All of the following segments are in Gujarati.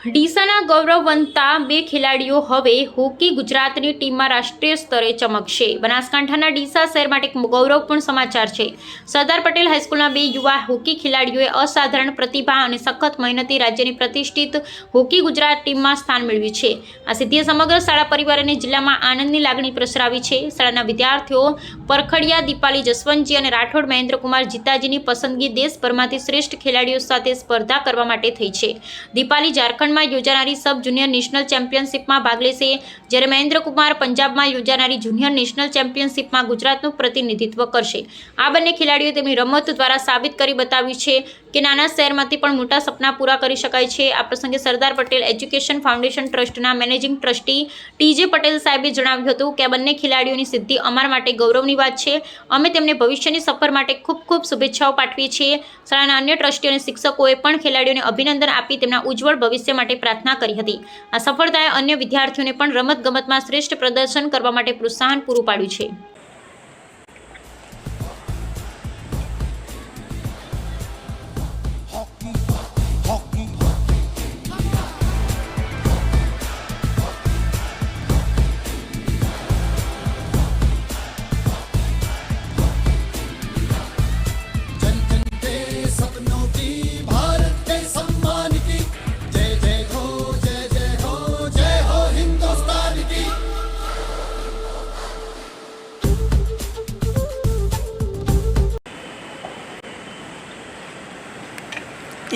ડીસાના ગૌરવવંતા બે ખેલાડીઓ હવે હોકી ગુજરાતની ટીમમાં રાષ્ટ્રીય સ્તરે ચમકશે. બનાસકાંઠાના ડીસા શહેર માટે એક ગૌરવપૂર્ણ સમાચાર છે. સરદાર પટેલ હાઈસ્કૂલના બે યુવા હોકી ખેલાડીઓએ અસાધારણ પ્રતિભા અને સખત મહેનતથી રાજ્યની પ્રતિષ્ઠિત હોકી ગુજરાત ટીમમાં સ્થાન મેળવ્યું છે. આ સિદ્ધિએ સમગ્ર શાળા પરિવાર અને જિલ્લામાં આનંદની લાગણી પ્રસરાવી છે. શાળાના વિદ્યાર્થીઓ પરખડિયા દીપાલી જસવંતજી અને રાઠોડ મહેન્દ્રકુમાર જીતાજીની પસંદગી દેશભરમાંથી શ્રેષ્ઠ ખેલાડીઓ સાથે સ્પર્ધા કરવા માટે થઈ છે. દીપાલી ઝારખંડ યોજાનારી સબ જુનિયર નેશનલ ચેમ્પિયનશિપમાં ભાગ લેશે, જ્યારે મહેન્દ્રકુમાર પંજાબમાં યોજાનારી જુનિયર નેશનલ ચેમ્પિયનશિપમાં ગુજરાતનું પ્રતિનિધિત્વ કરશે. આ બંને ખેલાડીઓએ તેમની રમત દ્વારા સાબિત કરી બતાવ્યું છે કે નાના શહેરમાંથી પણ મોટા સપના પૂરા કરી શકાય છે. આ પ્રસંગે સરદાર પટેલ એજ્યુકેશન ફાઉન્ડેશન ટ્રસ્ટના મેનેજિંગ ટ્રસ્ટી ટી.જે. પટેલ સાહેબે જણાવ્યું હતું કે આ બંને ખેલાડીઓની સિદ્ધિ અમારા માટે ગૌરવની વાત છે. અમે તેમને ભવિષ્યની સફર માટે ખૂબ ખૂબ શુભેચ્છાઓ પાઠવીએ છીએ. શાળાના અન્ય ટ્રસ્ટીઓ અને શિક્ષકોએ પણ ખેલાડીઓને અભિનંદન આપી તેમના ઉજ્જવળ ભવિષ્ય માટે પ્રાર્થના કરી હતી. આ સફળતાએ અન્ય વિદ્યાર્થીઓને પણ રમતગમતમાં શ્રેષ્ઠ પ્રદર્શન કરવા માટે પ્રોત્સાહન પૂરું પાડ્યું છે.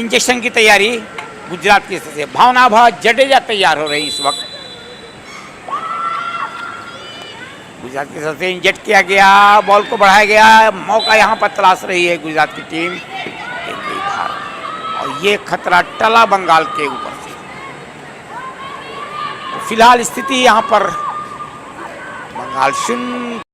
इंजेक्शन की तैयारी गुजरात की तरफ से भावना भा जडेजा तैयार हो रही इस वक्त. गुजरात की तरफ से इंजेक्ट किया गया, बॉल को बढ़ाया गया, मौका यहाँ पर तलाश रही है गुजरात की टीम. और ये खतरा टला बंगाल के ऊपर से. तो फिलहाल स्थिति यहाँ पर बंगाल 0